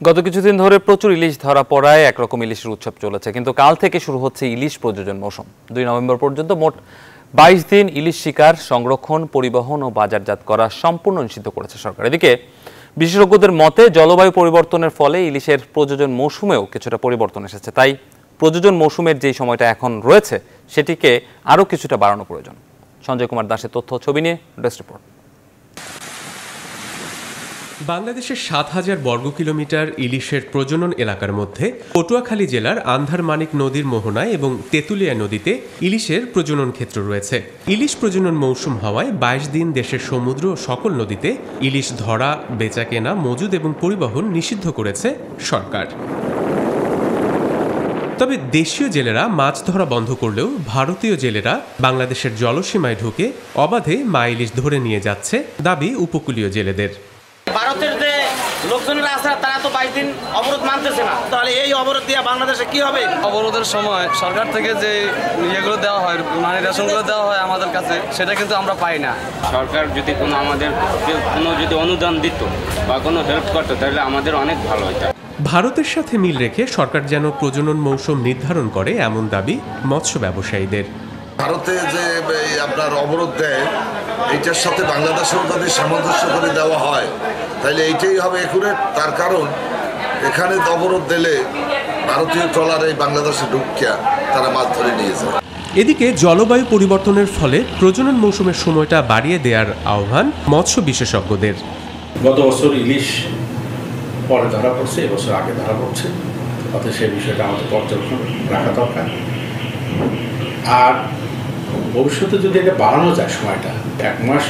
গত কিছুদিন ধরে প্রচুর ইলিশ ধরা পড়ায় একরকম ইলিশের উৎসব চলেছে, কিন্তু কাল থেকে শুরু হচ্ছে ইলিশ প্রযোজন মৌসুম। 2 নভেম্বর পর্যন্ত মোট 22 দিন ইলিশ শিকার, সংরক্ষণ, পরিবহন ও বাজারজাত করা সম্পূর্ণ নিষিদ্ধ করেছে সরকার। এদিকে বিশেষজ্ঞদের মতে জলবায়ু পরিবর্তনের ফলে ইলিশের প্রজনন মৌসুমেও কিছুটা পরিবর্তন এসেছে। তাই প্রজনন মৌসুমের যেই সময়টা এখন রয়েছে সেটিকে আরও কিছুটা বাড়ানো প্রয়োজন। সঞ্জয় কুমার দাসের তথ্য, ছবি নিয়ে ডেস্ক রিপোর্ট। বাংলাদেশের ৭,০০০ বর্গ কিলোমিটার ইলিশের প্রজনন এলাকার মধ্যে পটুয়াখালী জেলার আন্ধারমানিক নদীর মোহনায় এবং তেঁতুলিয়া নদীতে ইলিশের প্রজনন ক্ষেত্র রয়েছে। ইলিশ প্রজনন মৌসুম হওয়ায় 22 দিন দেশের সমুদ্র ও সকল নদীতে ইলিশ ধরা, বেচাকেনা, মজুদ এবং পরিবহন নিষিদ্ধ করেছে সরকার। তবে দেশীয় জেলেরা মাছ ধরা বন্ধ করলেও ভারতীয় জেলেরা বাংলাদেশের জলসীমায় ঢুকে অবাধে মা ইলিশ ধরে নিয়ে যাচ্ছে দাবি উপকূলীয় জেলেদের। ভারতের যে লোকজনেরা আছে তারা তো 22 দিন অবরোধ মানতেছে না, তাহলে এই অবরোধ দিয়ে বাংলাদেশে কি হবে? অবরোধের সময় সরকার থেকে যে ইয়েগুলো দেওয়া হয়, মানে রেশনগুলো দেওয়া হয় আমাদের কাছে, সেটা কিন্তু আমরা পাই না। সরকার যদি আমাদের যদি অনুদান দিত বা কোনো হেল্প করতো তাহলে আমাদের অনেক ভালো হতো। ভারতের সাথে মিল রেখে সরকার যেন প্রজনন মৌসুম নির্ধারণ করে এমন দাবি মৎস্য ব্যবসায়ীদের। ভারতে যে আপনার অবরোধ দেয়, এইটার সাথে বাংলাদেশেও যদি সামঞ্জস্য করে দেওয়া হয় তাহলে এইটাই হবে একুরেট। তার কারণ এখানে অবরোধ দিলে ভারতীয় ট্রলারে বাংলাদেশে ঢুকিয়া তারা মাছ ধরে নিয়ে যায়। এদিকে জলবায়ু পরিবর্তনের ফলে প্রজনন মৌসুমের সময়টা বাড়িয়ে দেওয়ার আহ্বান মৎস্য বিশেষজ্ঞদের। গত বছর ইলিশ পরে ধরা পড়ছে, এবছর আগে ধরা পড়ছে, অর্থাৎ সেই বিষয়টা আমাদের পর্যবেক্ষণ রাখা দরকার। আর ভবিষ্যতে যদি এটা বাড়ানো যায়, সময়টা 1 মাস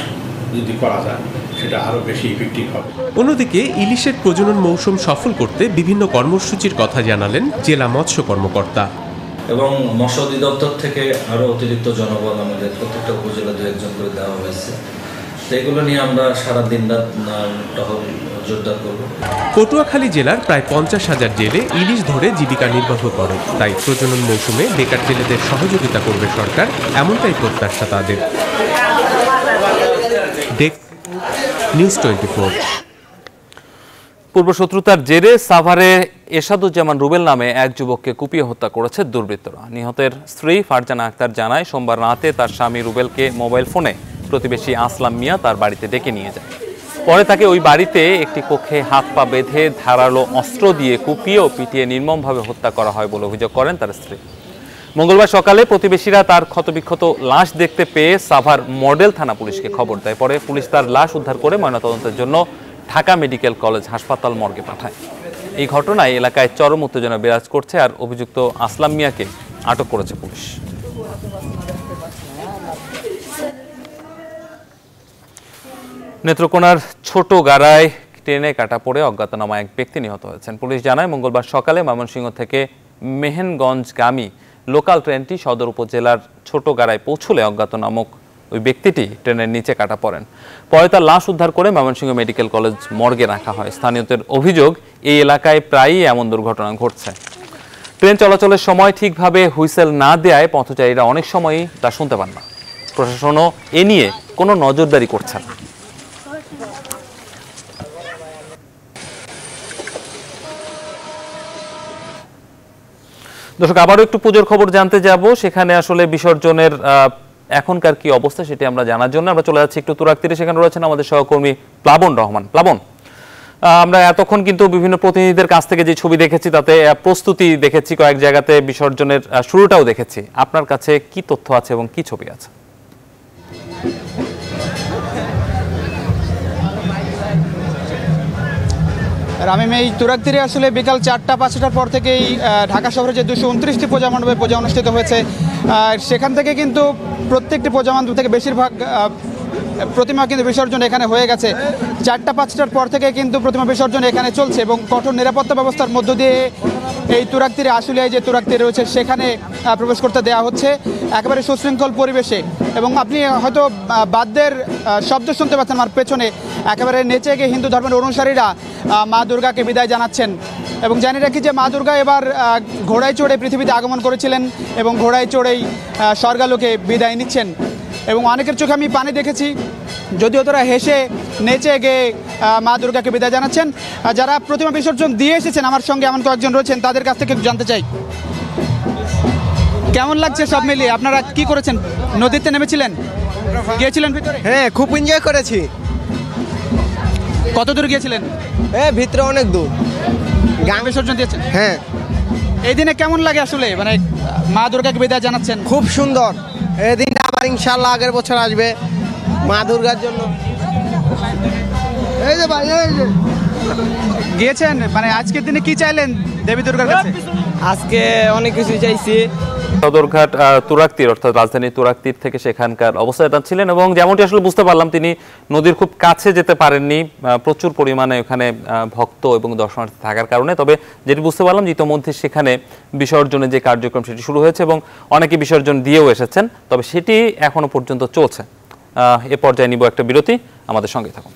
যদি করা যায়, সেটা আরও বেশি ইফেক্টিভ হবে। অন্যদিকে ইলিশের প্রজনন মৌসুম সফল করতে বিভিন্ন কর্মসূচির কথা জানালেন জেলা মৎস্য কর্মকর্তা। এবং মৎস্য অধিদপ্তর থেকে আরও অতিরিক্ত জনবল আমাদের প্রত্যেকটা উপজেলা 2-1 করে দেওয়া হয়েছে। এগুলো নিয়ে আমরা সারা দিন রাত টহল জোরদার করব। পটুয়াখালী জেলার প্রায় 50,000 জেলে ইলিশ ধরে জীবিকা নির্বাহ করে। তাই প্রজনন মৌসুমে বেকার জেলেদের সহযোগিতা করবে সরকার, এমনটাই প্রত্যাশা তাদের। নিউজ 24। পূর্বশত্রুতার জেরে সাভারে এরশাদুজ্জামান রুবেল নামে এক যুবককে কুপিয়ে হত্যা করেছে দুর্বৃত্তরা। নিহতের স্ত্রী ফারজানা আক্তার জানায়, সোমবার রাতে তার স্বামী রুবেলকে মোবাইল ফোনে প্রতিবেশী আসলাম মিয়া তার বাড়িতে ডেকে নিয়ে যায়। পরে তাকে ওই বাড়িতে একটি কক্ষে হাত পা বেঁধে ধারালো অস্ত্র দিয়ে কুপিয়ে ও পিটিয়ে নির্মমভাবে হত্যা করা হয় বলে অভিযোগ করেন তার স্ত্রী। মঙ্গলবার সকালে প্রতিবেশীরা তার ক্ষতবিক্ষত লাশ দেখতে পেয়ে সাভার মডেল থানা পুলিশকে খবর দেয়। পরে পুলিশ তার লাশ উদ্ধার করে ময়নাতদন্তের জন্য ঢাকা মেডিকেল কলেজ হাসপাতাল মর্গে পাঠায়। এই ঘটনায় এলাকায় চরম উত্তেজনা বিরাজ করছে, আর অভিযুক্ত আসলাম মিয়াকে আটক করেছে পুলিশ। নেত্রকোনার ছোট গাড়ায় ট্রেনে কাটা পড়ে অজ্ঞাতনামা এক ব্যক্তি নিহত হয়েছেন। পুলিশ জানায়, মঙ্গলবার সকালে ময়মনসিংহ থেকে মেহেনগঞ্জগামী লোকাল ট্রেনটি সদর উপজেলার ছোট গাড়ায় পৌঁছলে অজ্ঞাতনামক ওই ব্যক্তিটি ট্রেনের নিচে কাটা পড়েন। পরে তার লাশ উদ্ধার করে ময়মনসিংহ মেডিকেল কলেজ মর্গে রাখা হয়। স্থানীয়দের অভিযোগ, এই এলাকায় প্রায়ই এমন দুর্ঘটনা ঘটছে। ট্রেন চলাচলের সময় ঠিকভাবে হুইসেল না দেওয়ায় পথচারীরা অনেক সময়ই তা শুনতে পান না। প্রশাসনও এ নিয়ে কোনো নজরদারি করছে না। দর্শক, আবারও একটু পুজোর খবর জানতে যাব। সেখানে আসলে বিসর্জনের এখনকার কি অবস্থা সেটি আমরা জানার জন্য আমরা চলে যাচ্ছি একটু তুরাগতীরে। সেখানে রয়েছেন আমাদের সহকর্মী প্লাবন রহমান। প্লাবন, আমরা এতক্ষণ কিন্তু বিভিন্ন প্রতিনিধিদের কাছ থেকে যে ছবি দেখেছি তাতে প্রস্তুতি দেখেছি, কয়েক জায়গাতে বিসর্জনের শুরুটাও দেখেছি। আপনার কাছে কি তথ্য আছে এবং কি ছবি আছে? আমি এই তুরাগতীরে আসলে বিকাল 4টা-5টার পর থেকেই ঢাকা শহরে যে 229টি পূজা মণ্ডপে পূজা অনুষ্ঠিত হয়েছে, সেখান থেকে কিন্তু প্রত্যেকটি পূজা মণ্ডপ থেকে বেশিরভাগ প্রতিমা কিন্তু বিসর্জন এখানে হয়ে গেছে। 4টা-5টার পর থেকে কিন্তু প্রতিমা বিসর্জন এখানে চলছে এবং কঠোর নিরাপত্তা ব্যবস্থার মধ্য দিয়ে এই তুরাগতীরে আশুলিয়ায় যে তুরাগতীর রয়েছে সেখানে প্রবেশ করতে দেওয়া হচ্ছে একেবারে সুশৃঙ্খল পরিবেশে। এবং আপনি হয়তো বাদ্যের শব্দ শুনতে পাচ্ছেন আমার পেছনে, একেবারে নেচে গিয়ে হিন্দু ধর্মের অনুসারীরা মা দুর্গাকে বিদায় জানাচ্ছেন। এবং জানি রাখি যে মা দুর্গা এবার ঘোড়ায় চড়ে পৃথিবীতে আগমন করেছিলেন এবং ঘোড়ায় চড়েই স্বর্গালোকে বিদায় নিচ্ছেন। এবং অনেকের চোখে আমি পানি দেখেছি, যদিও তারা হেসে নেচে গিয়ে মা দুর্গাকে বিদায় জানাচ্ছেন। যারা প্রতিমা বিসর্জন দিয়ে এসেছেন আমার সঙ্গে এমন কয়েকজন রয়েছেন, তাদের কাছ থেকে জানতে চাই। কেমন লাগছে সব মিলিয়ে? আপনারা কি করেছেন? নদীতে নেমেছিলেন, গিয়েছিলেন ভিতরে? হ্যাঁ, খুব এনজয় করেছি। কত দূর গিয়েছিলেন? ভিতরে অনেক দূর। গান বিসর্জন দিয়েছেন? হ্যাঁ। এই দিনে কেমন লাগে আসলে, মানে মা দুর্গাকে বিদায় জানাচ্ছেন? খুব সুন্দর। এই দিনটা আবার ইনশাআল্লাহ আগের বছর আসবে মা দুর্গার জন্য। এই যে ভাই, এই যে গিয়েছেন, মানে আজকের দিনে কি চাইলেন দেবী দুর্গার কাছে? আজকে অনেক কিছু চাইছি। সদরঘাট তুরাগতীর অর্থাৎ রাজধানী তুরাগতীর থেকে সেখানকার অবস্থায় ছিলেন এবং যেমনটি আসলে বুঝতে পারলাম তিনি নদীর খুব কাছে যেতে পারেননি প্রচুর পরিমাণে ওখানে ভক্ত এবং দর্শনার্থী থাকার কারণে। তবে যেটি বুঝতে পারলাম যে ইতোমধ্যে সেখানে বিসর্জনের যে কার্যক্রম সেটি শুরু হয়েছে এবং অনেকে বিসর্জন দিয়েও এসেছেন, তবে সেটি এখনো পর্যন্ত চলছে। এ পর্যায়ে নিব একটা বিরতি, আমাদের সঙ্গে থাকুন।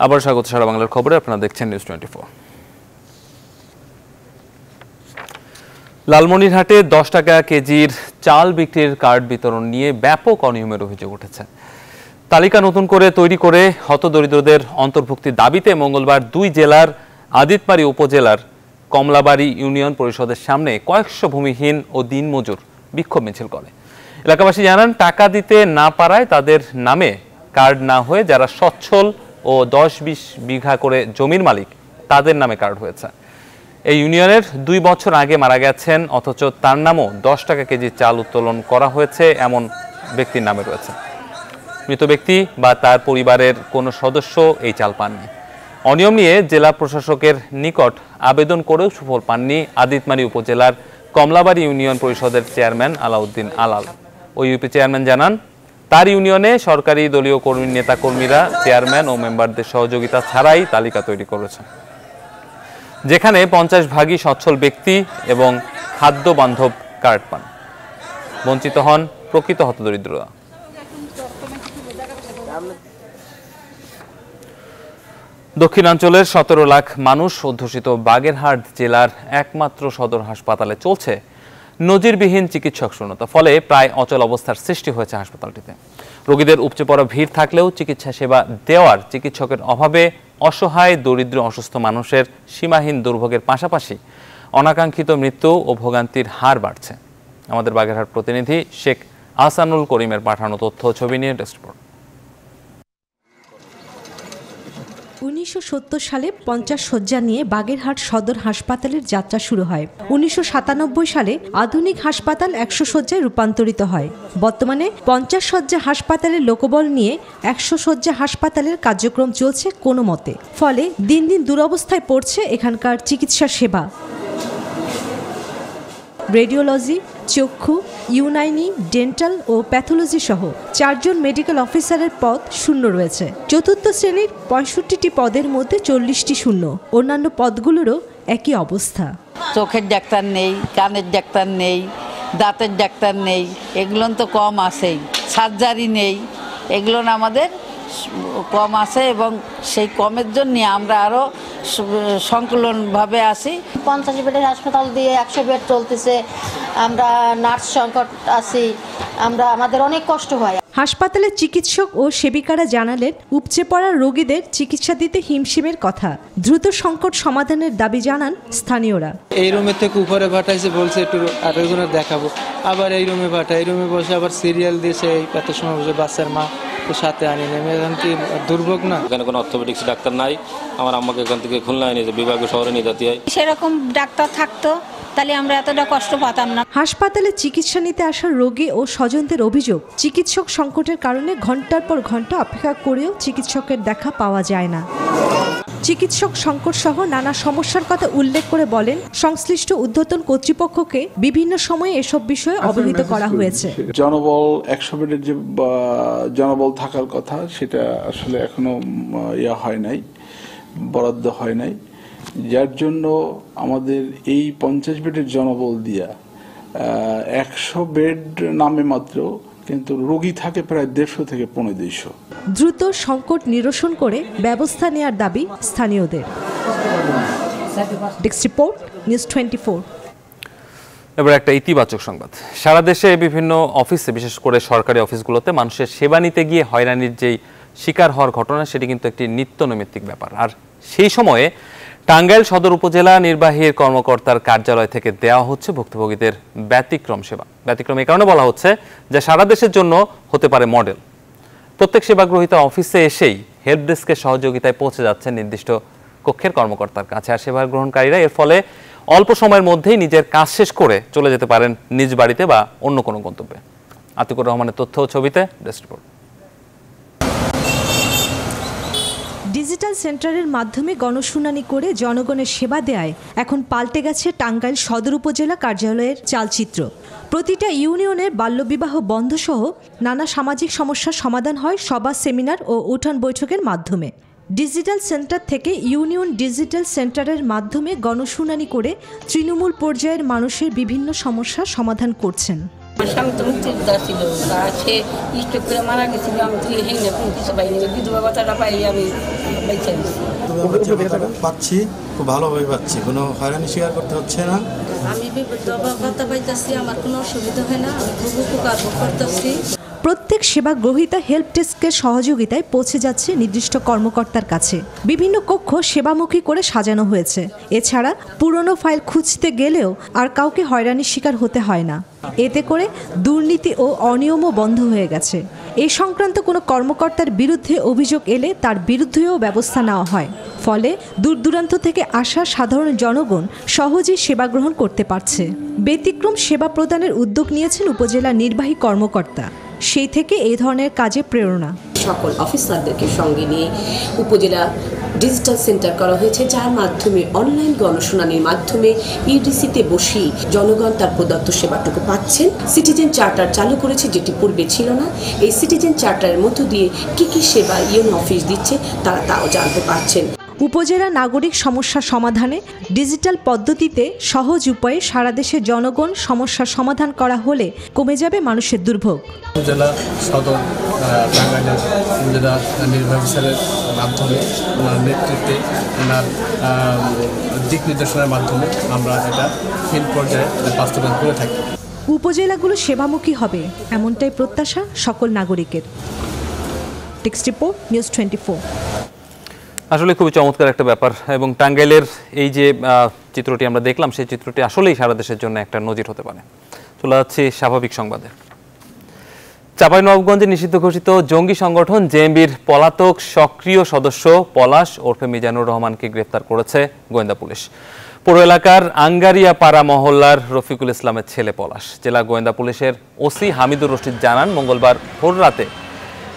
আবার স্বাগত সারা বাংলার খবরে, আপনারা দেখছেন নিউজ 24। লালমনিরহাটে 10 টাকা কেজির চাল বিক্রির কার্ড বিতরণ নিয়ে ব্যাপক অনিয়মের অভিযোগ উঠেছে। তালিকা নতুন করে তৈরি করে হতদরিদ্রদের অন্তর্ভুক্তির দাবিতে মঙ্গলবার 2 জেলার আদিতমারী উপজেলার কমলাবাড়ি ইউনিয়ন পরিষদের সামনে কয়েকশো ভূমিহীন ও দিনমজুর বিক্ষোভ মিছিল করে। এলাকাবাসী জানান, টাকা দিতে না পারায় তাদের নামে কার্ড না হয়ে যারা সচ্ছল ও 10-20 বিঘা করে জমির মালিক তাদের নামে কার্ড হয়েছে। এই ইউনিয়নের 2 বছর আগে মারা গেছেন, অথচ তার নামও 10 টাকা কেজি চাল উত্তোলন করা হয়েছে এমন ব্যক্তির নামে রয়েছে। মৃত ব্যক্তি বা তার পরিবারের কোনো সদস্য এই চাল পাননি। অনিয়ম নিয়ে জেলা প্রশাসকের নিকট আবেদন করেও সুফল পাননি আদিতমারী উপজেলার কমলাবাড়ি ইউনিয়ন পরিষদের চেয়ারম্যান আলাউদ্দিন আলাল। ওই ইউপি চেয়ারম্যান জানান, তার ইউনিয়নে সরকারি দলীয় কর্মী নেতাকর্মীরা চেয়ারম্যান ও মেম্বারদের সহযোগিতা ছাড়াই তালিকা তৈরি করেছেন, যেখানে 50 ভাগই সচ্ছল ব্যক্তি এবং খাদ্য বান্ধব কার্ড পান। বঞ্চিত হন প্রকৃত হতদরিদ্ররা। দক্ষিণাঞ্চলের 17 লাখ মানুষ অধ্যুষিত বাগেরহাট জেলার একমাত্র সদর হাসপাতালে চলছে নজিরবিহীন চিকিৎসক শূন্যতা। ফলে প্রায় অচল অবস্থার সৃষ্টি হয়েছে হাসপাতালটিতে। রোগীদের উপচে পড়া ভিড় থাকলেও চিকিৎসা সেবা দেওয়ার চিকিৎসকের অভাবে অসহায় দরিদ্র অসুস্থ মানুষের সীমাহীন দুর্ভোগের পাশাপাশি অনাকাঙ্ক্ষিত মৃত্যু ও ভোগান্তির হার বাড়ছে। আমাদের বাগেরহাট প্রতিনিধি শেখ আহসানুল করিমের পাঠানো তথ্য ছবি নিয়ে ডেস্ক রিপোর্ট। 1970 সালে 50 শয্যা নিয়ে বাগেরহাট সদর হাসপাতালের যাত্রা শুরু হয়। 1997 সালে আধুনিক হাসপাতাল 100 শয্যায় রূপান্তরিত হয়। বর্তমানে 50 শয্যা হাসপাতালের লোকবল নিয়ে 100 শয্যা হাসপাতালের কার্যক্রম চলছে কোনো মতে। ফলে দিন দিন দুরবস্থায় পড়ছে এখানকার চিকিৎসা সেবা। রেডিওলজি, চক্ষু, ইউনাইনি, ডেন্টাল ও প্যাথোলজি সহ 4 জন মেডিকেল অফিসারের পদ শূন্য রয়েছে। চতুর্থ শ্রেণীর 65টি পদের মধ্যে 40টি শূন্য। অন্যান্য পদগুলোরও একই অবস্থা। চোখের ডাক্তার নেই, কানের ডাক্তার নেই, দাঁতের ডাক্তার নেই, এগুলো তো কম আছেই। সার্জারি নেই, এগুলো আমাদের কম আছে এবং সেই কমের জন্য আমরা আরও সংকুলনভাবে আছি। 50 বেডের হাসপাতাল দিয়ে 100 বেড চলতেছে, আমরা নার্স সংকট আছি, আমাদের অনেক কষ্ট হয়। হাসপাতালের চিকিৎসক ও সেবিকারা জানালেন, উপচে পড়া রোগীদের চিকিৎসা দিতে হিমশিমের কথা। দ্রুত সংকট সমাধানের দাবি জানান স্থানীয়রা। এই রুমে থেকে উপরে পাঠাইছে, বলছে একটু আরেকজনের দেখাবো, আবার এই রুমে পাঠায়, এই রুমে বসে আবার সিরিয়াল দিয়েছে, এত সময় বসে বাচ্চার মা সাথে আনি নেমে। এখন কি দুর্ভোগ না? এখানে কোনো অর্থোপেডিক্স ডাক্তার নাই, আমার আম্মাকে এখান থেকে খুলনায় নিয়ে বিভাগীয় শহরে নিয়ে যেতে হয়। সেরকম ডাক্তার থাকতো তাহলে আমরা এতটা কষ্ট পেতাম না। হাসপাতালে চিকিৎসা নিতে আসা রোগী ও স্বজনদের অভিযোগ, চিকিৎসক সংকটের কারণে ঘন্টার পর ঘন্টা অপেক্ষা করেও চিকিৎসকের দেখা পাওয়া যায় না। চিকিৎসক সংকট সহ নানা সমস্যার কথা উল্লেখ করে বলেন সংশ্লিষ্ট ঊর্ধ্বতন কর্তৃপক্ষকে বিভিন্ন সময়ে এসব বিষয়ে অবহিত করা হয়েছে। জনবল 100 বেডের যে জনবল থাকার কথা সেটা আসলে এখনো হয় নাই, বরাদ্দ হয় নাই, যার জন্য আমাদের এই 50 বেডের জনবল দিয়া 100 বেড নামে মাত্র, কিন্তু রোগী থাকে প্রায় 150 থেকে 250। দ্রুত সংকট নিরসন করে ব্যবস্থা নেওয়ার দাবি স্থানীয়দের। Desk report, news 24। এবার একটা ইতিবাচক সংবাদ। সারা দেশে বিভিন্ন অফিসে, বিশেষ করে সরকারি অফিসগুলোতে মানুষের সেবা নিতে গিয়ে হয়রানির যেই শিকার হওয়ার ঘটনা, সেটি কিন্তু একটি নিত্যনৈমিত্তিক ব্যাপার। আর সেই সময়ে টাঙ্গাইল সদর উপজেলা নির্বাহী কর্মকর্তার কার্যালয় থেকে দেওয়া হচ্ছে ভুক্তভোগীদের ব্যতিক্রম সেবা। ব্যতিক্রম এই কারণে বলা হচ্ছে যে সারা দেশের জন্য হতে পারে মডেল। প্রত্যেক সেবাগ্রহীতা অফিসে এসেই হেল্প ডেস্কের সহযোগিতায় পৌঁছে যাচ্ছে নির্দিষ্ট কক্ষের কর্মকর্তার কাছে। আর সেবা গ্রহণকারীরা এর ফলে অল্প সময়ের মধ্যেই নিজের কাজ শেষ করে চলে যেতে পারেন নিজ বাড়িতে বা অন্য কোনো গন্তব্যে। আতিকুর রহমানের তথ্য ও ছবিতে ডেস্ক রিপোর্ট। ডিজিটাল সেন্টারের মাধ্যমে গণশুনানি করে জনগণের সেবা দেয়ায় এখন পাল্টে গেছে টাঙ্গাইল সদর উপজেলা কার্যালয়ের চালচিত্র। প্রতিটা ইউনিয়নের বাল্যবিবাহ বন্ধ সহ নানা সামাজিক সমস্যার সমাধান হয় সভা, সেমিনার ও উঠান বৈঠকের মাধ্যমে। ডিজিটাল সেন্টার থেকে ইউনিয়ন ডিজিটাল সেন্টারের মাধ্যমে গণশুনানি করে তৃণমূল পর্যায়ের মানুষের বিভিন্ন সমস্যার সমাধান করছেন। আমার স্বামী তো মুক্তিযোদ্ধা ছিল, সে স্ট্রোক করে মারা গেছিল। আমি তো হেঙ্গে কোনো কিছু পাইনি, বিধবা ভাতাটা পাই আমি বেঁচে পাচ্ছি, খুব ভালোভাবে পাচ্ছি, কোনো হয়রানি স্বীকার করতে হচ্ছে না। আমি বিধবা ভাতা পাইতেছি, আমার কোনো অসুবিধা হয় না, আমি খুব উপকার করতেছি। প্রত্যেক সেবা গ্রহীতা হেল্প ডেস্কের সহযোগিতায় পৌঁছে যাচ্ছে নির্দিষ্ট কর্মকর্তার কাছে। বিভিন্ন কক্ষ সেবামুখী করে সাজানো হয়েছে। এছাড়া পুরনো ফাইল খুঁজতে গেলেও আর কাউকে হয়রানির শিকার হতে হয় না। এতে করে দুর্নীতি ও অনিয়মও বন্ধ হয়ে গেছে। এই সংক্রান্ত কোনো কর্মকর্তার বিরুদ্ধে অভিযোগ এলে তার বিরুদ্ধেও ব্যবস্থা নেওয়া হয়। ফলে দূর দূরান্ত থেকে আসা সাধারণ জনগণ সহজেই সেবা গ্রহণ করতে পারছে। ব্যতিক্রম সেবা প্রদানের উদ্যোগ নিয়েছেন উপজেলা নির্বাহী কর্মকর্তা। সেই থেকে এই ধরনের কাজে প্রেরণা। সকল অফিসারদেরকে সঙ্গে নিয়ে উপজেলা ডিজিটাল সেন্টার করা হয়েছে, যার মাধ্যমে অনলাইন গণশুনানির মাধ্যমে ইউডিসিতে বসেই জনগণ তার প্রদত্ত সেবাটুকু পাচ্ছেন। সিটিজেন চার্টার চালু করেছে, যেটি পূর্বে ছিল না। এই সিটিজেন চার্টারের মধ্য দিয়ে কি সেবা ইউনো অফিস দিচ্ছে তারা তাও জানতে পারছেন। উপজেলা নাগরিক সমস্যা সমাধানে ডিজিটাল পদ্ধতিতে সহজ উপায়ে সারা দেশের জনগণ সমস্যার সমাধান করা হলে কমে যাবে মানুষের দুর্ভোগ। উপজেলা সদর টাঙ্গাইলের উপজেলা নির্বাহী অফিসারের মাধ্যমে, ওনার নেতৃত্বে, ওনার দিক নির্দেশনার মাধ্যমে আমরা এটা ফিল্ড পর্যায়ে বাস্তবায়ন করে থাকি। উপজেলাগুলো সেবামুখী হবে এমনটাই প্রত্যাশা সকল নাগরিকের। Text report, news 24। আসলে খুবই চমৎকার একটা ব্যাপার, এবং টাঙ্গাইলের এই যে চিত্রটি আমরা দেখলাম, সেই চিত্রটি আসলেই সারা দেশের জন্য একটা নজির হতে পারে। চলে যাচ্ছি স্বাভাবিক সংবাদে। চাঁপাইনবাবগঞ্জে নিষিদ্ধ ঘোষিত জঙ্গি সংগঠন জেএমবির পলাতক সক্রিয় সদস্য পলাশ ওরফে মিজানুর রহমানকে গ্রেফতার করেছে গোয়েন্দা পুলিশ। পৌর এলাকার আঙ্গারিয়া পাড়া মহল্লার রফিকুল ইসলামের ছেলে পলাশ। জেলা গোয়েন্দা পুলিশের ওসি হামিদুর রশিদ জানান, মঙ্গলবার ভোর রাতে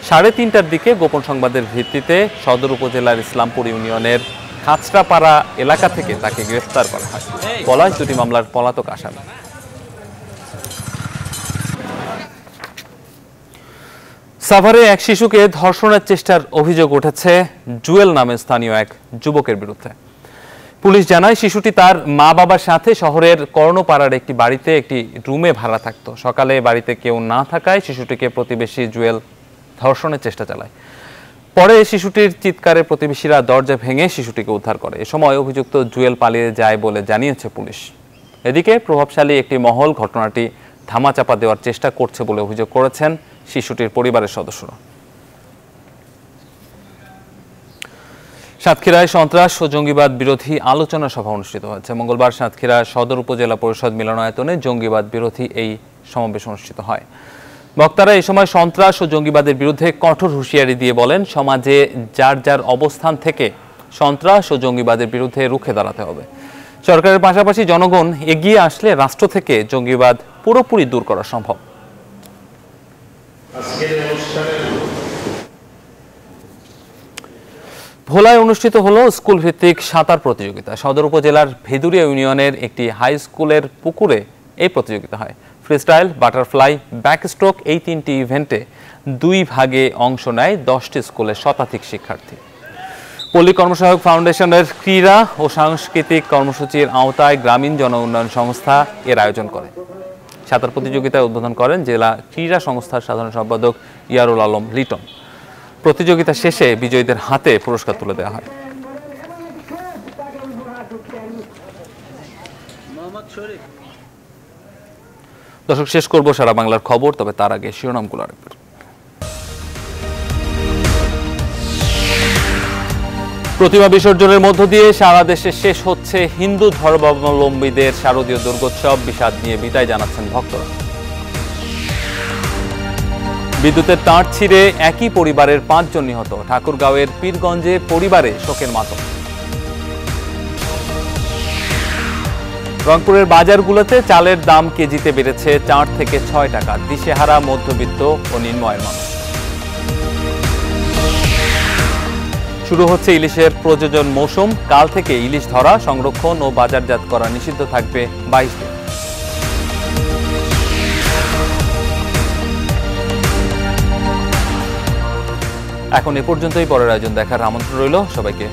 3:30টার দিকে গোপন সংবাদের ভিত্তিতে সদর উপজেলার ইসলামপুর ইউনিয়নের খাচড়াপাড়া এলাকা থেকে তাকে গ্রেফতার করা হয়। পলাশ দুটি মামলার পলাতক আসামি। সাভারে এক শিশুকে ধর্ষণের চেষ্টার অভিযোগ উঠেছে জুয়েল নামে স্থানীয় এক যুবকের বিরুদ্ধে। পুলিশ জানায়, শিশুটি তার মা বাবার সাথে শহরের কর্ণপাড়ার একটি বাড়িতে একটি রুমে ভাড়া থাকত। সকালে বাড়িতে কেউ না থাকায় শিশুটিকে প্রতিবেশী জুয়েল ধর্ষণের চেষ্টা চালায়। পরে শিশুটির চিৎকারে প্রতিবেশীরা দরজা ভেঙে শিশুটিকে উদ্ধার করে। এ সময় অভিযুক্ত জুয়েল পালিয়ে যায় বলে জানিয়েছে পুলিশ। এদিকে প্রভাবশালী একটি মহল ঘটনাটি ধামাচাপা দেওয়ার চেষ্টা করছে বলে অভিযোগ করেছেন শিশুটির পরিবারের সদস্যরা। সাতক্ষীরায় সন্ত্রাস ও জঙ্গিবাদ বিরোধী আলোচনা সভা অনুষ্ঠিত হয়েছে। মঙ্গলবার সাতক্ষীরা সদর উপজেলা পরিষদ মিলনায়তনে জঙ্গিবাদ বিরোধী এই সমাবেশ অনুষ্ঠিত হয়। বক্তারা এই সময় সন্ত্রাস ও জঙ্গিবাদের বিরুদ্ধে কঠোর হুঁশিয়ারি দিয়ে বলেন, সমাজে যার যার অবস্থান থেকে সন্ত্রাস ও জঙ্গিবাদের বিরুদ্ধে রুখে দাঁড়াতে হবে। সরকারের পাশাপাশি জনগণ এগিয়ে আসলে রাষ্ট্র থেকে জঙ্গিবাদ পুরোপুরি দূর করা সম্ভব। ভোলায় অনুষ্ঠিত হলো স্কুল ভিত্তিক সাঁতার প্রতিযোগিতা। সদর উপজেলার ভেদুরিয়া ইউনিয়নের একটি হাই স্কুলের পুকুরে এই প্রতিযোগিতা হয়। ফ্রিস্টাইল, বাটারফ্লাই, ব্যাকস্ট্রোক এই 3টি ইভেন্টে 2 ভাগে অংশ নেয় 10টি স্কুলের শতাধিক শিক্ষার্থী। পল্লী কর্মসহায়ক ফাউন্ডেশনের ক্রীড়া ও সাংস্কৃতিক কর্মসূচির আওতায় গ্রামীণ জন উন্নয়ন সংস্থা এর আয়োজন করে। সাঁতার প্রতিযোগিতায় উদ্বোধন করেন জেলা ক্রীড়া সংস্থার সাধারণ সম্পাদক ইয়ারুল আলম লিটন। প্রতিযোগিতা শেষে বিজয়ীদের হাতে পুরস্কার তুলে দেওয়া হয়। দর্শক, শেষ করব সারা বাংলার খবর, তবে তার আগে শিরোনামগুলো আরেকবার। প্রতিমা বিসর্জনের মধ্য দিয়ে সারা দেশে শেষ হচ্ছে হিন্দু ধর্মাবলম্বীদের শারদীয় দুর্গোৎসব। বিষাদ নিয়ে বিদায় জানাচ্ছেন ভক্তরা। বিদ্যুতের তার ছিঁড়ে একই পরিবারের 5 জন নিহত। ঠাকুরগাঁওয়ের পীরগঞ্জে পরিবারে শোকের মাতম। রংপুরের বাজারগুলোতে চালের দাম কেজিতে বেড়েছে 4 থেকে 6 টাকা। দিশেহারা মধ্যবিত্ত ও নিম্নআয়ের মানুষ। শুরু হচ্ছে ইলিশের প্রজনন মৌসুম। কাল থেকে ইলিশ ধরা, সংরক্ষণ ও বাজারজাত করা নিষিদ্ধ থাকবে 22 দিন। এখন এ পর্যন্তই। পরের আয়োজন দেখার আমন্ত্রণ রইল সবাইকে।